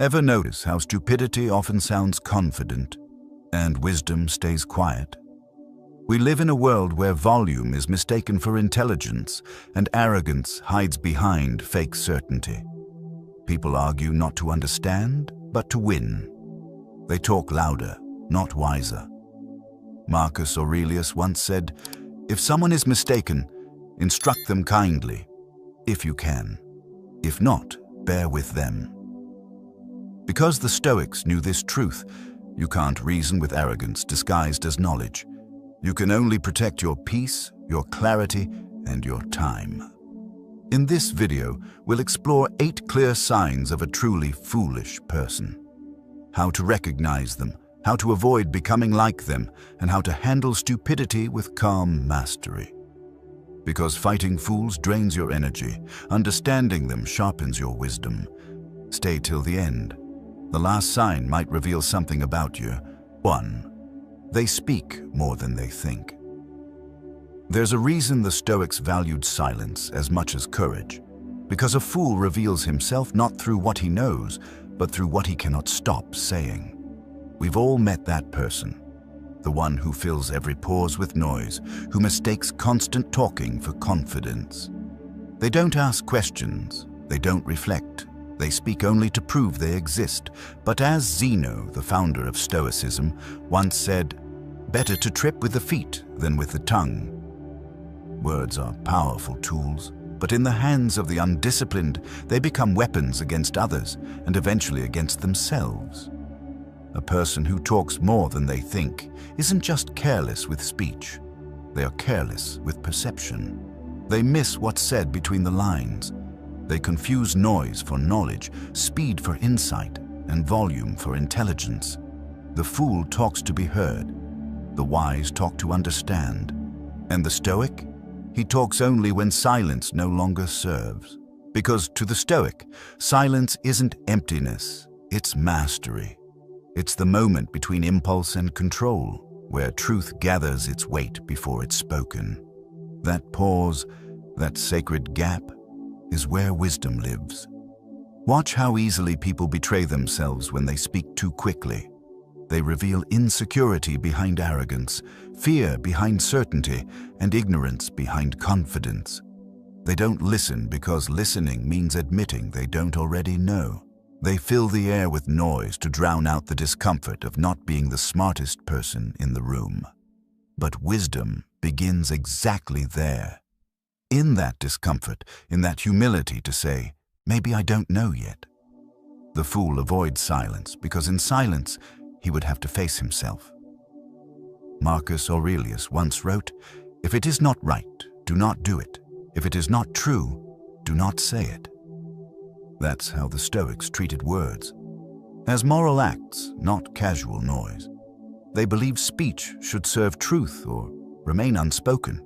Ever notice how stupidity often sounds confident and wisdom stays quiet? We live in a world where volume is mistaken for intelligence and arrogance hides behind fake certainty. People argue not to understand, but to win. They talk louder, not wiser. Marcus Aurelius once said, "If someone is mistaken, instruct them kindly, if you can. If not, bear with them." Because the Stoics knew this truth, you can't reason with arrogance disguised as knowledge. You can only protect your peace, your clarity, and your time. In this video, we'll explore 8 clear signs of a truly foolish person. How to recognize them, how to avoid becoming like them, and how to handle stupidity with calm mastery. Because fighting fools drains your energy, understanding them sharpens your wisdom. Stay till the end. The last sign might reveal something about you. 1. They speak more than they think. There's a reason the Stoics valued silence as much as courage. Because a fool reveals himself not through what he knows, but through what he cannot stop saying. We've all met that person. The one who fills every pause with noise, who mistakes constant talking for confidence. They don't ask questions, they don't reflect. They speak only to prove they exist. But as Zeno, the founder of Stoicism, once said, "Better to trip with the feet than with the tongue." Words are powerful tools, but in the hands of the undisciplined, they become weapons against others and eventually against themselves. A person who talks more than they think isn't just careless with speech. They are careless with perception. They miss what's said between the lines. They confuse noise for knowledge, speed for insight, and volume for intelligence. The fool talks to be heard. The wise talk to understand. And the Stoic? He talks only when silence no longer serves. Because to the Stoic, silence isn't emptiness, it's mastery. It's the moment between impulse and control, where truth gathers its weight before it's spoken. That pause, that sacred gap, is where wisdom lives. Watch how easily people betray themselves when they speak too quickly. They reveal insecurity behind arrogance, fear behind certainty, and ignorance behind confidence. They don't listen because listening means admitting they don't already know. They fill the air with noise to drown out the discomfort of not being the smartest person in the room. But wisdom begins exactly there. In that discomfort, in that humility to say, "Maybe I don't know yet." The fool avoids silence because in silence he would have to face himself. Marcus Aurelius once wrote, "If it is not right, do not do it. If it is not true, do not say it." That's how the Stoics treated words, as moral acts, not casual noise. They believed speech should serve truth or remain unspoken.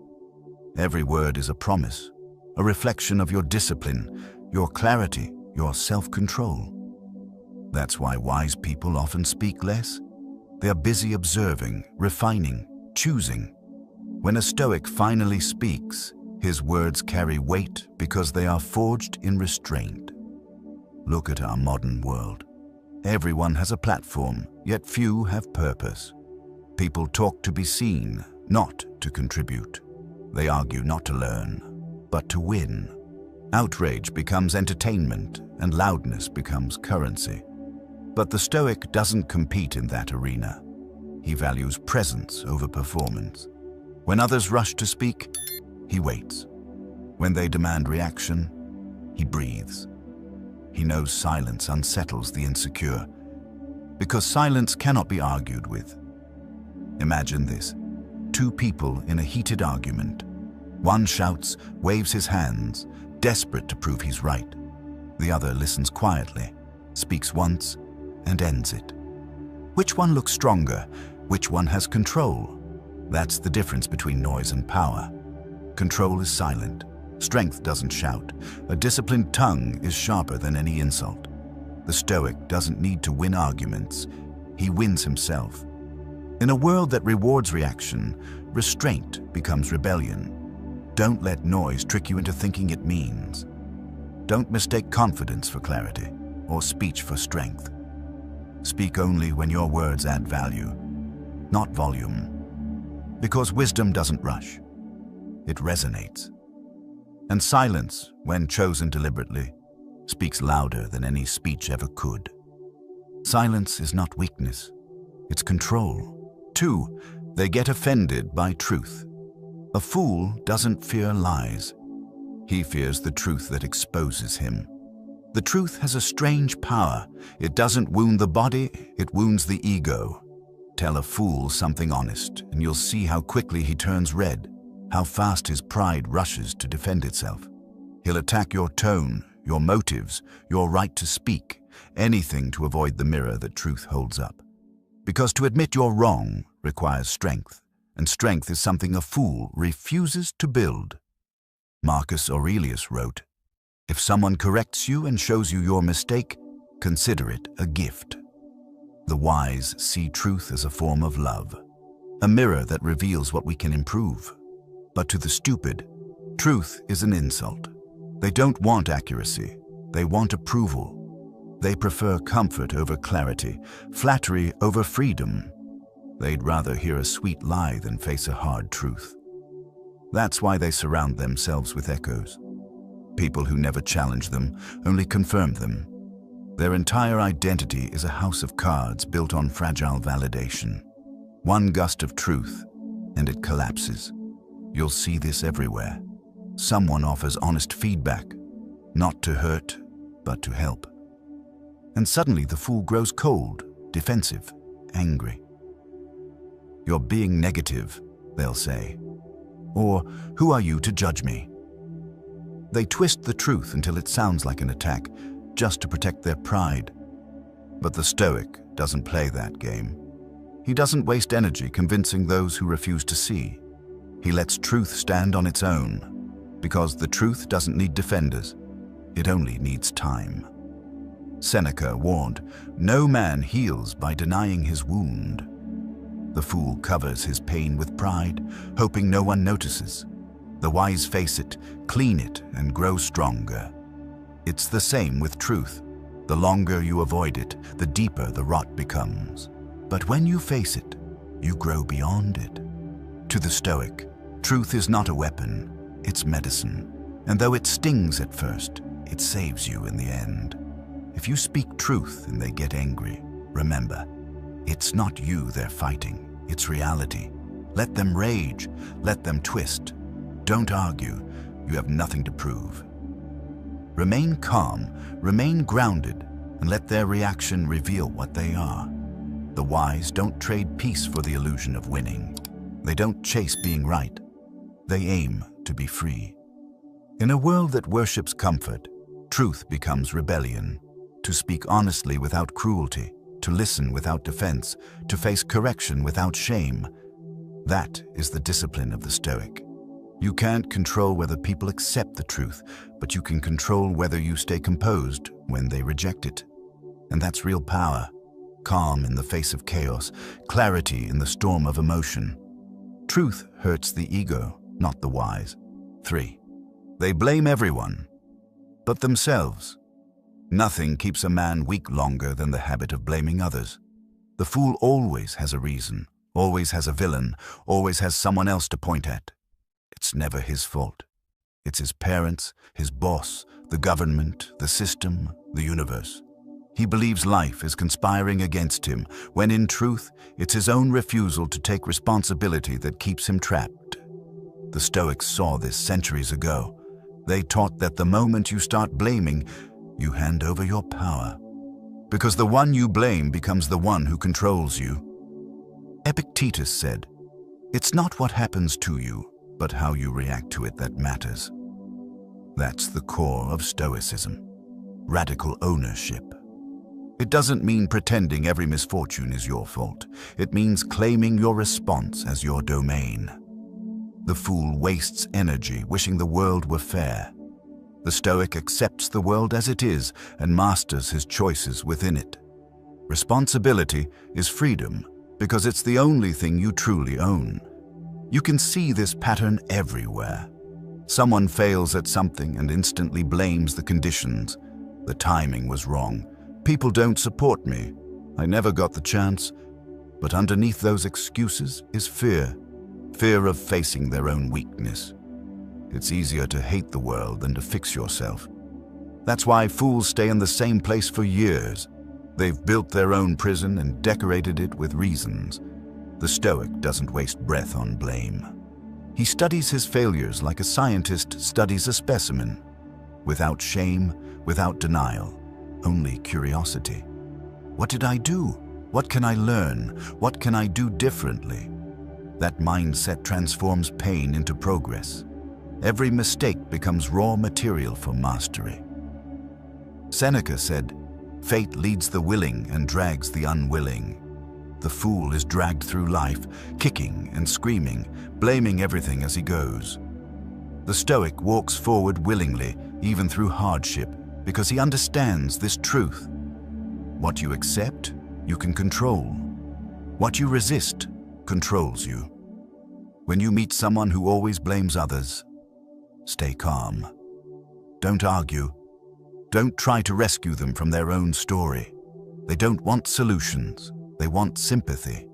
Every word is a promise, a reflection of your discipline, your clarity, your self-control. That's why wise people often speak less. They are busy observing, refining, choosing. When a Stoic finally speaks, his words carry weight because they are forged in restraint. Look at our modern world. Everyone has a platform, yet few have purpose. People talk to be seen, not to contribute. They argue not to learn, but to win. Outrage becomes entertainment, and loudness becomes currency. But the Stoic doesn't compete in that arena. He values presence over performance. When others rush to speak, he waits. When they demand reaction, he breathes. He knows silence unsettles the insecure, because silence cannot be argued with. Imagine this. 2 people in a heated argument. One shouts, waves his hands, desperate to prove he's right. The other listens quietly, speaks once, and ends it. Which one looks stronger? Which one has control? That's the difference between noise and power. Control is silent. Strength doesn't shout. A disciplined tongue is sharper than any insult. The Stoic doesn't need to win arguments. He wins himself. In a world that rewards reaction, restraint becomes rebellion. Don't let noise trick you into thinking it means. Don't mistake confidence for clarity. or speech for strength. Speak only when your words add value, not volume. Because wisdom doesn't rush. It resonates. And silence, when chosen deliberately, speaks louder than any speech ever could. Silence is not weakness, it's control. 2, they get offended by truth. A fool doesn't fear lies. He fears the truth that exposes him. The truth has a strange power. It doesn't wound the body, it wounds the ego. Tell a fool something honest, and you'll see how quickly he turns red, how fast his pride rushes to defend itself. He'll attack your tone, your motives, your right to speak, anything to avoid the mirror that truth holds up. Because to admit you're wrong requires strength, and strength is something a fool refuses to build. Marcus Aurelius wrote, "If someone corrects you and shows you your mistake, consider it a gift." The wise see truth as a form of love, a mirror that reveals what we can improve. But to the stupid, truth is an insult. They don't want accuracy, they want approval. They prefer comfort over clarity, flattery over freedom. They'd rather hear a sweet lie than face a hard truth. That's why they surround themselves with echoes. People who never challenge them, only confirm them. Their entire identity is a house of cards built on fragile validation. One gust of truth, and it collapses. You'll see this everywhere. Someone offers honest feedback, not to hurt, but to help. And suddenly the fool grows cold, defensive, angry. "You're being negative," they'll say. Or, "Who are you to judge me?" They twist the truth until it sounds like an attack, just to protect their pride. But the Stoic doesn't play that game. He doesn't waste energy convincing those who refuse to see. He lets truth stand on its own, because the truth doesn't need defenders. It only needs time. Seneca warned, "No man heals by denying his wound." The fool covers his pain with pride, hoping no one notices. The wise face it, clean it, and grow stronger. It's the same with truth. The longer you avoid it, the deeper the rot becomes. But when you face it, you grow beyond it. To the Stoic, truth is not a weapon, it's medicine. And though it stings at first, it saves you in the end. If you speak truth and they get angry, remember, it's not you they're fighting, it's reality. Let them rage, let them twist. Don't argue, you have nothing to prove. Remain calm, remain grounded, and let their reaction reveal what they are. The wise don't trade peace for the illusion of winning. They don't chase being right. They aim to be free. In a world that worships comfort, truth becomes rebellion. To speak honestly without cruelty, to listen without defense, to face correction without shame. That is the discipline of the Stoic. You can't control whether people accept the truth, but you can control whether you stay composed when they reject it. And that's real power. Calm in the face of chaos, clarity in the storm of emotion. Truth hurts the ego, not the wise. 3. They blame everyone, but themselves. Nothing keeps a man weak longer than the habit of blaming others. The fool always has a reason, always has a villain, always has someone else to point at. It's never his fault. It's his parents, his boss, the government, the system, the universe. He believes life is conspiring against him, when in truth, it's his own refusal to take responsibility that keeps him trapped. The Stoics saw this centuries ago. They taught that the moment you start blaming, you hand over your power. Because the one you blame becomes the one who controls you. Epictetus said, "It's not what happens to you, but how you react to it that matters." That's the core of Stoicism. Radical ownership. It doesn't mean pretending every misfortune is your fault. It means claiming your response as your domain. The fool wastes energy wishing the world were fair. The Stoic accepts the world as it is and masters his choices within it. Responsibility is freedom because it's the only thing you truly own. You can see this pattern everywhere. Someone fails at something and instantly blames the conditions. The timing was wrong. People don't support me. I never got the chance. But underneath those excuses is fear. Fear of facing their own weakness. It's easier to hate the world than to fix yourself. That's why fools stay in the same place for years. They've built their own prison and decorated it with reasons. The Stoic doesn't waste breath on blame. He studies his failures like a scientist studies a specimen. Without shame, without denial, only curiosity. What did I do? What can I learn? What can I do differently? That mindset transforms pain into progress. Every mistake becomes raw material for mastery. Seneca said, "Fate leads the willing and drags the unwilling." The fool is dragged through life, kicking and screaming, blaming everything as he goes. The Stoic walks forward willingly, even through hardship, because he understands this truth. What you accept, you can control. What you resist controls you. When you meet someone who always blames others, stay calm. Don't argue. Don't try to rescue them from their own story. They don't want solutions. They want sympathy.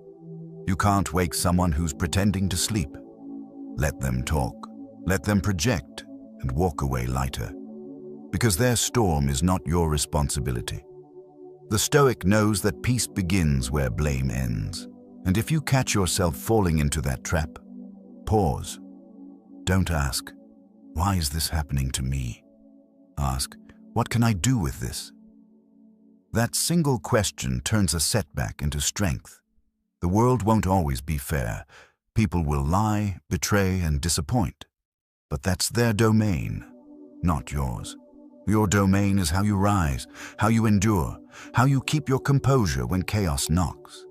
You can't wake someone who's pretending to sleep. Let them talk. Let them project and walk away lighter. Because their storm is not your responsibility. The Stoic knows that peace begins where blame ends. And if you catch yourself falling into that trap, pause. Don't ask, "Why is this happening to me?" Ask, "What can I do with this?" That single question turns a setback into strength. The world won't always be fair. People will lie, betray, and disappoint. But that's their domain, not yours. Your domain is how you rise, how you endure, how you keep your composure when chaos knocks.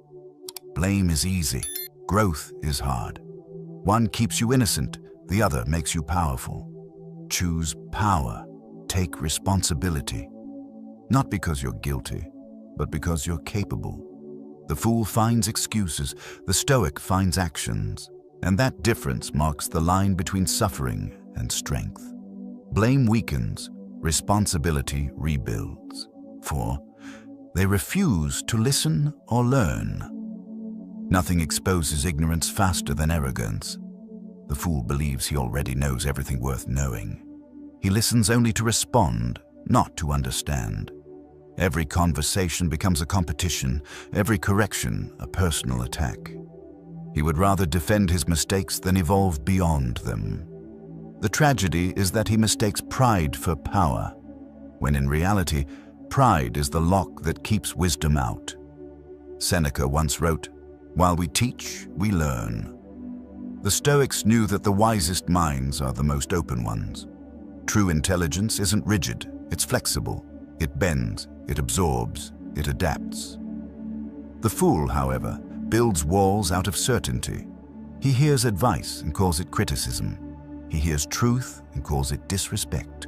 Blame is easy. Growth is hard. One keeps you innocent, the other makes you powerful. Choose power. Take responsibility. Not because you're guilty, but because you're capable. The fool finds excuses, the Stoic finds actions, and that difference marks the line between suffering and strength. Blame weakens, responsibility rebuilds. For they refuse to listen or learn. Nothing exposes ignorance faster than arrogance. The fool believes he already knows everything worth knowing. He listens only to respond, not to understand. Every conversation becomes a competition, every correction a personal attack. He would rather defend his mistakes than evolve beyond them. The tragedy is that he mistakes pride for power, when in reality, pride is the lock that keeps wisdom out. Seneca once wrote, "While we teach, we learn." The Stoics knew that the wisest minds are the most open ones. True intelligence isn't rigid, it's flexible. It bends, it absorbs, it adapts. The fool, however, builds walls out of certainty. He hears advice and calls it criticism. He hears truth and calls it disrespect.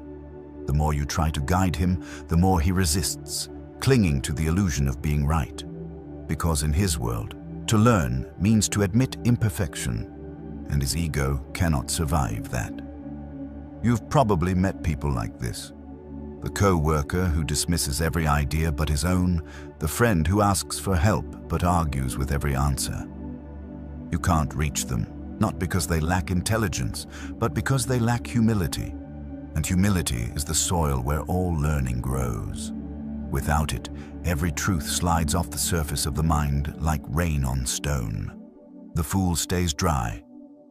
The more you try to guide him, the more he resists, clinging to the illusion of being right. Because in his world, to learn means to admit imperfection, and his ego cannot survive that. You've probably met people like this. The co-worker who dismisses every idea but his own, the friend who asks for help but argues with every answer. You can't reach them, not because they lack intelligence, but because they lack humility. And humility is the soil where all learning grows. Without it, every truth slides off the surface of the mind like rain on stone. The fool stays dry,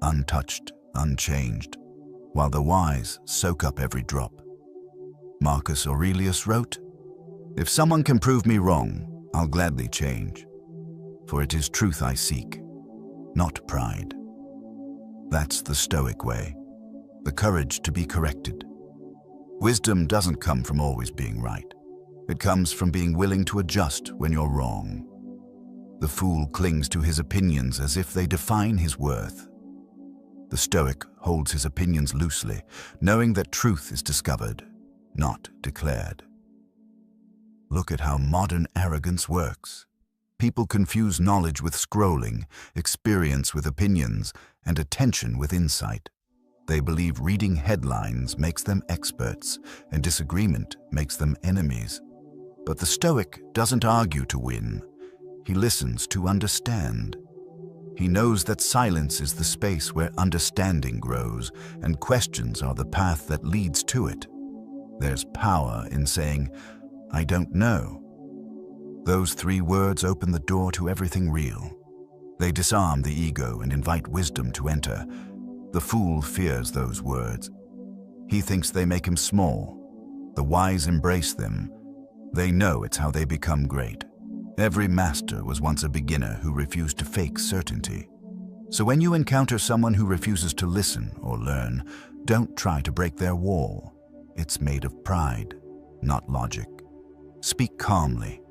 untouched, unchanged, while the wise soak up every drop. Marcus Aurelius wrote, "If someone can prove me wrong, I'll gladly change. For it is truth I seek, not pride." That's the Stoic way, the courage to be corrected. Wisdom doesn't come from always being right. It comes from being willing to adjust when you're wrong. The fool clings to his opinions as if they define his worth. The Stoic holds his opinions loosely, knowing that truth is discovered, not declared. Look at how modern arrogance works. People confuse knowledge with scrolling, experience with opinions, and attention with insight. They believe reading headlines makes them experts, and disagreement makes them enemies. But the Stoic doesn't argue to win. He listens to understand. He knows that silence is the space where understanding grows, and questions are the path that leads to it. There's power in saying, "I don't know." Those 3 words open the door to everything real. They disarm the ego and invite wisdom to enter. The fool fears those words. He thinks they make him small. The wise embrace them. They know it's how they become great. Every master was once a beginner who refused to fake certainty. So when you encounter someone who refuses to listen or learn, don't try to break their wall. It's made of pride, not logic. Speak calmly.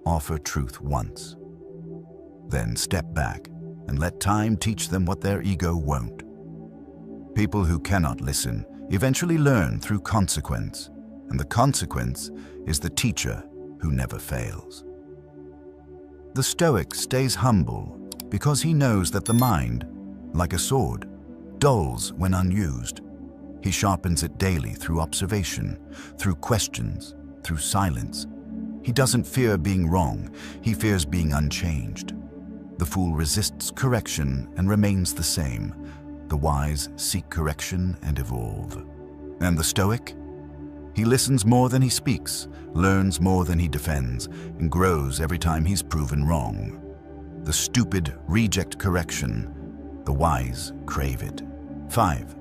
Offer truth once. Then step back and let time teach them what their ego won't. People who cannot listen eventually learn through consequence, and the consequence is the teacher who never fails. The Stoic stays humble because he knows that the mind, like a sword, dulls when unused. He sharpens it daily through observation, through questions, through silence. He doesn't fear being wrong, he fears being unchanged. The fool resists correction and remains the same. The wise seek correction and evolve. And the Stoic? He listens more than he speaks, learns more than he defends, and grows every time he's proven wrong. The stupid reject correction, the wise crave it. 5.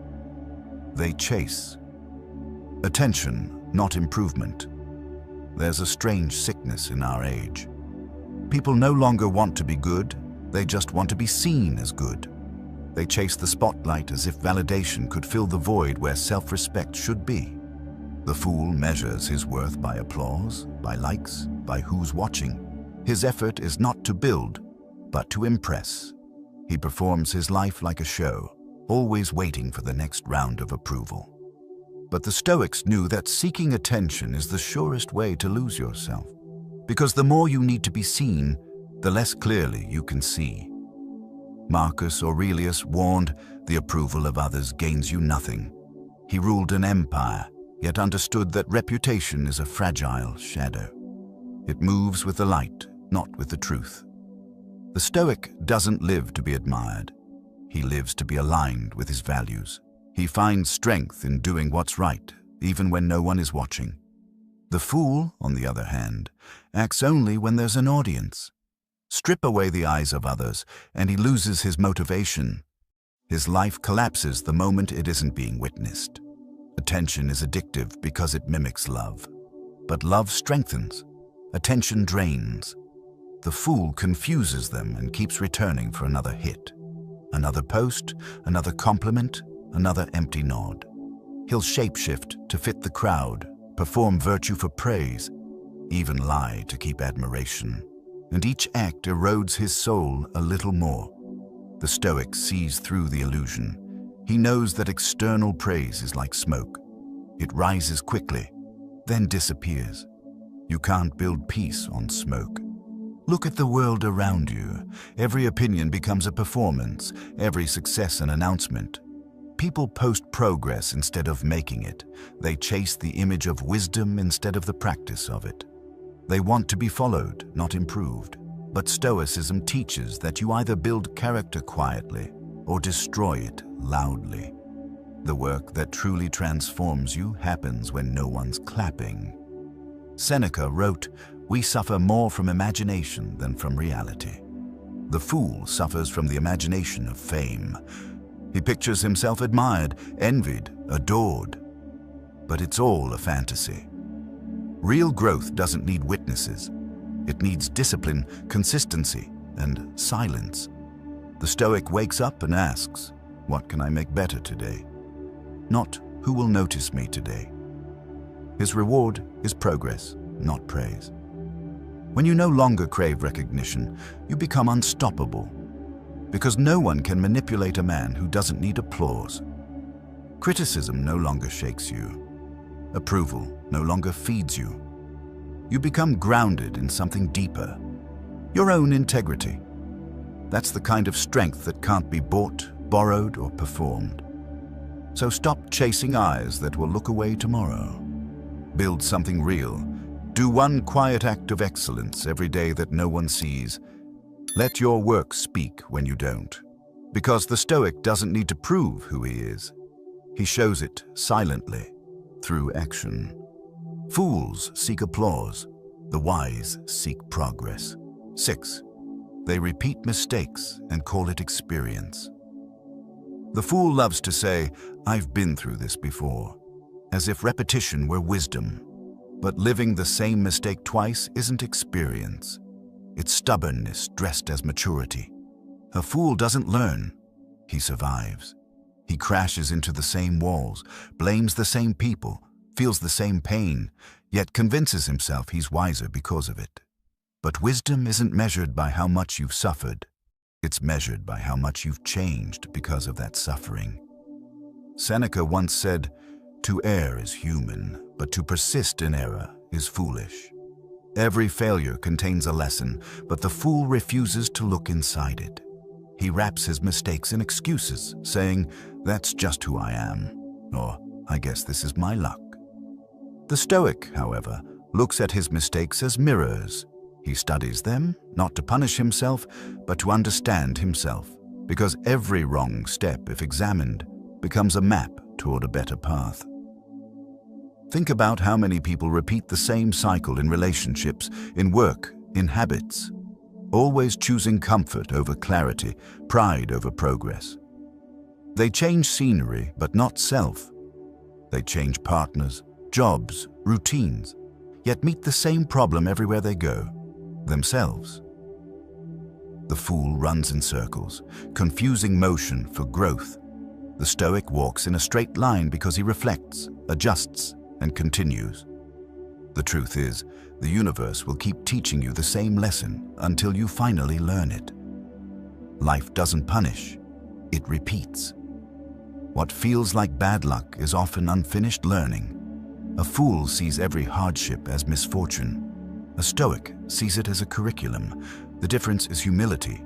They chase. Attention, not improvement. There's a strange sickness in our age. People no longer want to be good, they just want to be seen as good. They chase the spotlight as if validation could fill the void where self-respect should be. The fool measures his worth by applause, by likes, by who's watching. His effort is not to build, but to impress. He performs his life like a show, always waiting for the next round of approval. But the Stoics knew that seeking attention is the surest way to lose yourself, because the more you need to be seen, the less clearly you can see. Marcus Aurelius warned, "The approval of others gains you nothing." He ruled an empire, yet understood that reputation is a fragile shadow. It moves with the light, not with the truth. The Stoic doesn't live to be admired. He lives to be aligned with his values. He finds strength in doing what's right, even when no one is watching. The fool, on the other hand, acts only when there's an audience. Strip away the eyes of others, and he loses his motivation. His life collapses the moment it isn't being witnessed. Attention is addictive because it mimics love. But love strengthens. Attention drains. The fool confuses them and keeps returning for another hit. Another post, another compliment, another empty nod. He'll shapeshift to fit the crowd, perform virtue for praise, even lie to keep admiration. And each act erodes his soul a little more. The Stoic sees through the illusion. He knows that external praise is like smoke. It rises quickly, then disappears. You can't build peace on smoke. Look at the world around you. Every opinion becomes a performance, every success an announcement. People post progress instead of making it. They chase the image of wisdom instead of the practice of it. They want to be followed, not improved. But Stoicism teaches that you either build character quietly or destroy it loudly. The work that truly transforms you happens when no one's clapping. Seneca wrote, "We suffer more from imagination than from reality." The fool suffers from the imagination of fame. He pictures himself admired, envied, adored. But it's all a fantasy. Real growth doesn't need witnesses. It needs discipline, consistency, and silence. The Stoic wakes up and asks, "What can I make better today?" Not, "Who will notice me today?" His reward is progress, not praise. When you no longer crave recognition, you become unstoppable. Because no one can manipulate a man who doesn't need applause. Criticism no longer shakes you. Approval no longer feeds you. You become grounded in something deeper, your own integrity. That's the kind of strength that can't be bought, borrowed, or performed. So stop chasing eyes that will look away tomorrow. Build something real. Do one quiet act of excellence every day that no one sees. Let your work speak when you don't. Because the Stoic doesn't need to prove who he is. He shows it silently, through action. Fools seek applause. The wise seek progress. 6. They repeat mistakes and call it experience. The fool loves to say, "I've been through this before," as if repetition were wisdom. But living the same mistake twice isn't experience. It's stubbornness dressed as maturity. A fool doesn't learn. He survives. He crashes into the same walls, blames the same people, feels the same pain, yet convinces himself he's wiser because of it. But wisdom isn't measured by how much you've suffered. It's measured by how much you've changed because of that suffering. Seneca once said, "To err is human, but to persist in error is foolish." Every failure contains a lesson, but the fool refuses to look inside it. He wraps his mistakes in excuses, saying, "That's just who I am," or "I guess this is my luck." The Stoic, however, looks at his mistakes as mirrors. He studies them, not to punish himself, but to understand himself, because every wrong step, if examined, becomes a map toward a better path. Think about how many people repeat the same cycle in relationships, in work, in habits, always choosing comfort over clarity, pride over progress. They change scenery, but not self. They change partners, jobs, routines, yet meet the same problem everywhere they go: themselves. The fool runs in circles, confusing motion for growth. The Stoic walks in a straight line because he reflects, adjusts, and continues. The truth is, the universe will keep teaching you the same lesson until you finally learn it. Life doesn't punish, it repeats. What feels like bad luck is often unfinished learning. A fool sees every hardship as misfortune. A Stoic sees it as a curriculum. The difference is humility.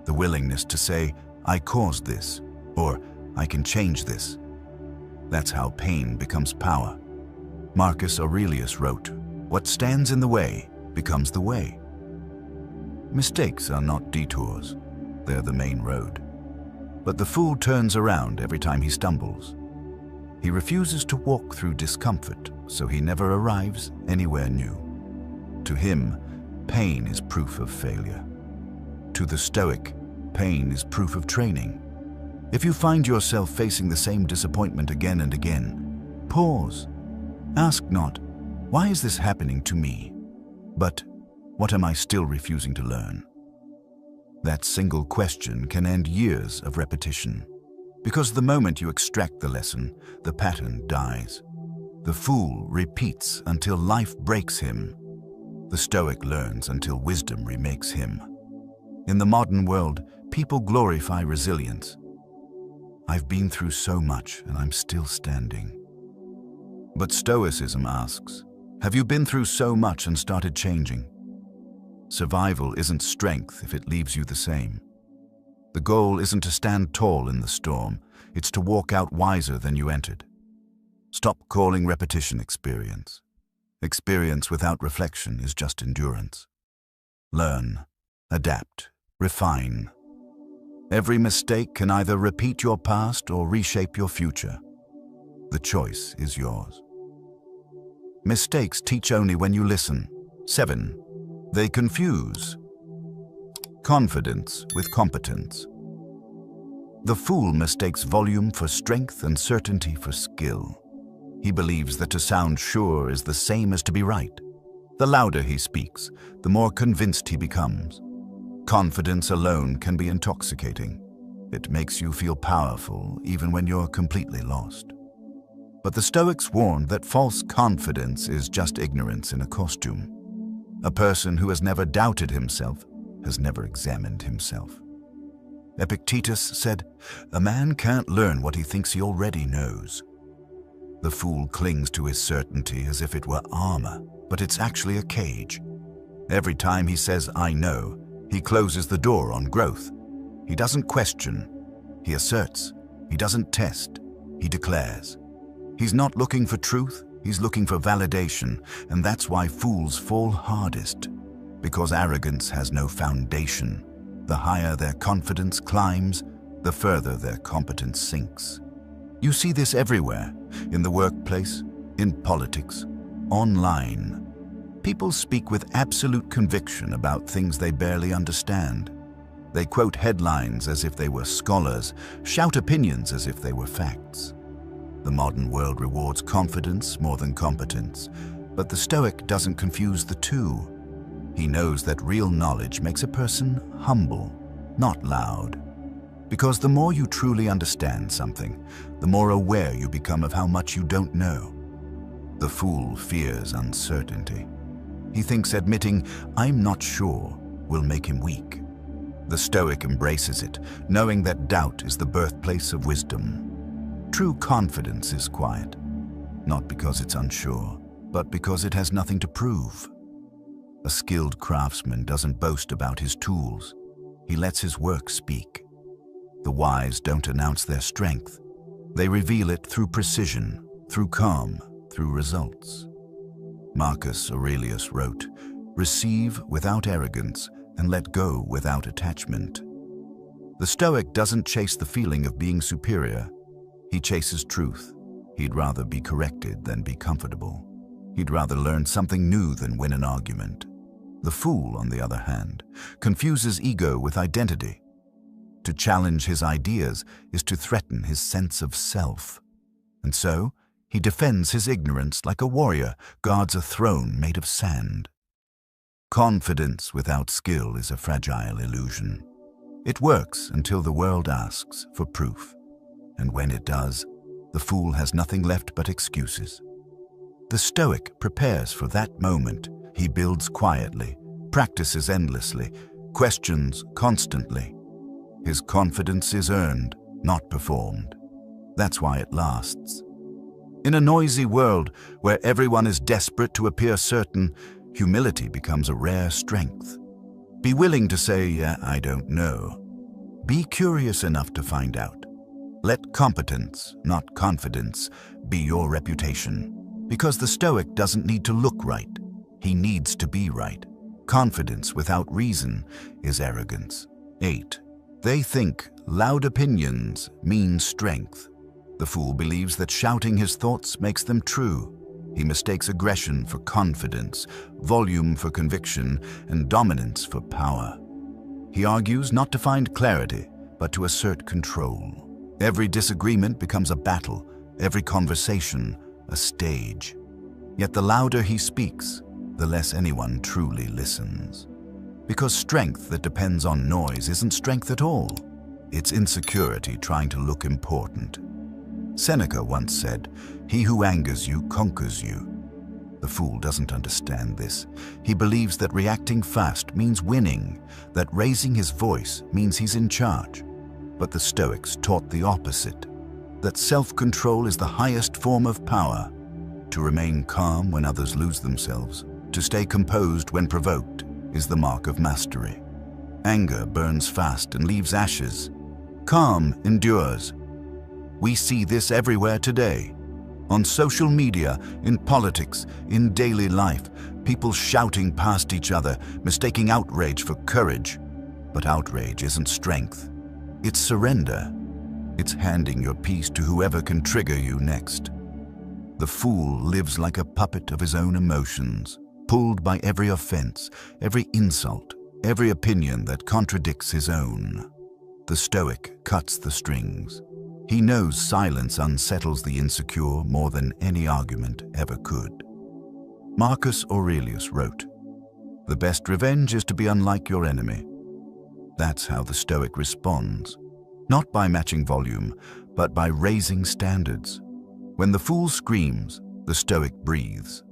The willingness to say, "I caused this," or "I can change this." That's how pain becomes power. Marcus Aurelius wrote, "What stands in the way becomes the way." Mistakes are not detours. They're the main road. But the fool turns around every time he stumbles. He refuses to walk through discomfort, so he never arrives anywhere new. To him, pain is proof of failure. To the Stoic, pain is proof of training. If you find yourself facing the same disappointment again and again, pause. Ask not, "Why is this happening to me?" but, "What am I still refusing to learn?" That single question can end years of repetition. Because the moment you extract the lesson, the pattern dies. The fool repeats until life breaks him. The Stoic learns until wisdom remakes him. In the modern world, people glorify resilience. "I've been through so much and I'm still standing." But Stoicism asks, have you been through so much and started changing? Survival isn't strength if it leaves you the same. The goal isn't to stand tall in the storm, it's to walk out wiser than you entered. Stop calling repetition experience. Experience without reflection is just endurance. Learn, adapt, refine. Every mistake can either repeat your past or reshape your future. The choice is yours. Mistakes teach only when you listen. 7. They confuse confidence with competence. The fool mistakes volume for strength and certainty for skill. He believes that to sound sure is the same as to be right. The louder he speaks, the more convinced he becomes. Confidence alone can be intoxicating. It makes you feel powerful even when you're completely lost. But the Stoics warned that false confidence is just ignorance in a costume. A person who has never doubted himself has never examined himself. Epictetus said, "A man can't learn what he thinks he already knows." The fool clings to his certainty as if it were armor, but it's actually a cage. Every time he says, "I know," he closes the door on growth. He doesn't question. He asserts. He doesn't test. He declares. He's not looking for truth. He's looking for validation, and that's why fools fall hardest. Because arrogance has no foundation. The higher their confidence climbs, the further their competence sinks. You see this everywhere, in the workplace, in politics, online. People speak with absolute conviction about things they barely understand. They quote headlines as if they were scholars, shout opinions as if they were facts. The modern world rewards confidence more than competence, but the Stoic doesn't confuse the two. He knows that real knowledge makes a person humble, not loud. Because the more you truly understand something, the more aware you become of how much you don't know. The fool fears uncertainty. He thinks admitting, "I'm not sure," will make him weak. The Stoic embraces it, knowing that doubt is the birthplace of wisdom. True confidence is quiet, not because it's unsure, but because it has nothing to prove. A skilled craftsman doesn't boast about his tools. He lets his work speak. The wise don't announce their strength. They reveal it through precision, through calm, through results. Marcus Aurelius wrote, "Receive without arrogance and let go without attachment." The Stoic doesn't chase the feeling of being superior. He chases truth. He'd rather be corrected than be comfortable. He'd rather learn something new than win an argument. The fool, on the other hand, confuses ego with identity. To challenge his ideas is to threaten his sense of self. And so, he defends his ignorance like a warrior guards a throne made of sand. Confidence without skill is a fragile illusion. It works until the world asks for proof. And when it does, the fool has nothing left but excuses. The Stoic prepares for that moment. He builds quietly, practices endlessly, questions constantly. His confidence is earned, not performed. That's why it lasts. In a noisy world where everyone is desperate to appear certain, humility becomes a rare strength. Be willing to say, "Yeah, I don't know." Be curious enough to find out. Let competence, not confidence, be your reputation. Because the Stoic doesn't need to look right. He needs to be right. Confidence without reason is arrogance. 8. They think loud opinions mean strength. The fool believes that shouting his thoughts makes them true. He mistakes aggression for confidence, volume for conviction, and dominance for power. He argues not to find clarity, but to assert control. Every disagreement becomes a battle, every conversation a stage. Yet the louder he speaks, the less anyone truly listens. Because strength that depends on noise isn't strength at all. It's insecurity trying to look important. Seneca once said, "He who angers you conquers you." The fool doesn't understand this. He believes that reacting fast means winning, that raising his voice means he's in charge. But the Stoics taught the opposite, that self-control is the highest form of power. To remain calm when others lose themselves, to stay composed when provoked, is the mark of mastery. Anger burns fast and leaves ashes. Calm endures. We see this everywhere today. On social media, in politics, in daily life, people shouting past each other, mistaking outrage for courage. But outrage isn't strength. It's surrender. It's handing your peace to whoever can trigger you next. The fool lives like a puppet of his own emotions, pulled by every offense, every insult, every opinion that contradicts his own. The Stoic cuts the strings. He knows silence unsettles the insecure more than any argument ever could. Marcus Aurelius wrote, "The best revenge is to be unlike your enemy." That's how the Stoic responds, not by matching volume, but by raising standards. When the fool screams, the Stoic breathes.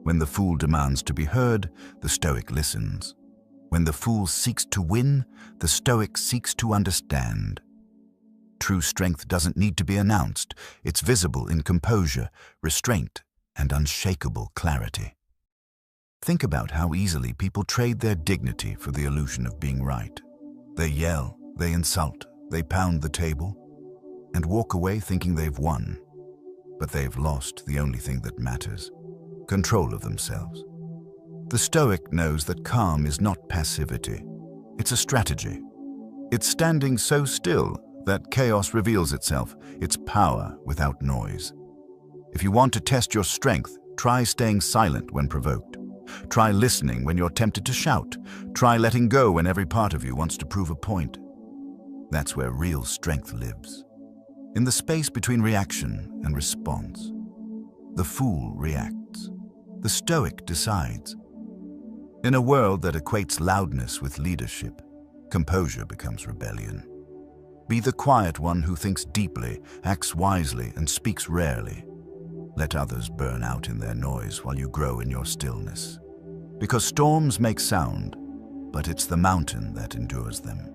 When the fool demands to be heard, the Stoic listens. When the fool seeks to win, the Stoic seeks to understand. True strength doesn't need to be announced. It's visible in composure, restraint, and unshakable clarity. Think about how easily people trade their dignity for the illusion of being right. They yell, they insult, they pound the table, and walk away thinking they've won. but they've lost the only thing that matters: control of themselves. The Stoic knows that calm is not passivity. It's a strategy. It's standing so still that chaos reveals itself, its power without noise. If you want to test your strength, try staying silent when provoked. Try listening when you're tempted to shout. Try letting go when every part of you wants to prove a point. That's where real strength lives. In the space between reaction and response. The fool reacts. The Stoic decides. In a world that equates loudness with leadership, composure becomes rebellion. Be the quiet one who thinks deeply, acts wisely, and speaks rarely. Let others burn out in their noise while you grow in your stillness. Because storms make sound, but it's the mountain that endures them.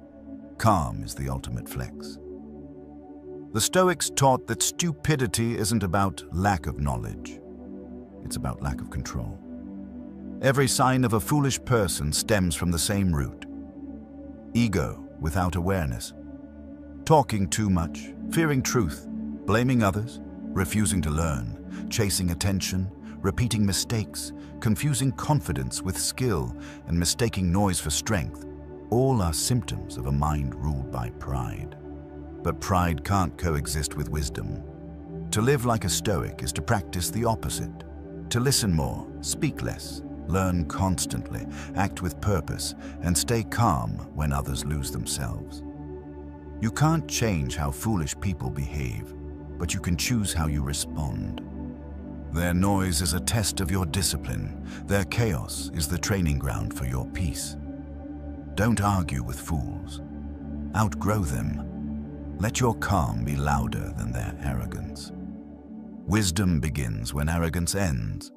Calm is the ultimate flex. The Stoics taught that stupidity isn't about lack of knowledge. It's about lack of control. Every sign of a foolish person stems from the same root: ego without awareness. Talking too much, fearing truth, blaming others, refusing to learn, chasing attention, repeating mistakes, confusing confidence with skill, and mistaking noise for strength, all are symptoms of a mind ruled by pride. But pride can't coexist with wisdom. To live like a Stoic is to practice the opposite: to listen more, speak less, learn constantly, act with purpose, and stay calm when others lose themselves. You can't change how foolish people behave, but you can choose how you respond. Their noise is a test of your discipline. Their chaos is the training ground for your peace. Don't argue with fools. Outgrow them. Let your calm be louder than their arrogance. Wisdom begins when arrogance ends.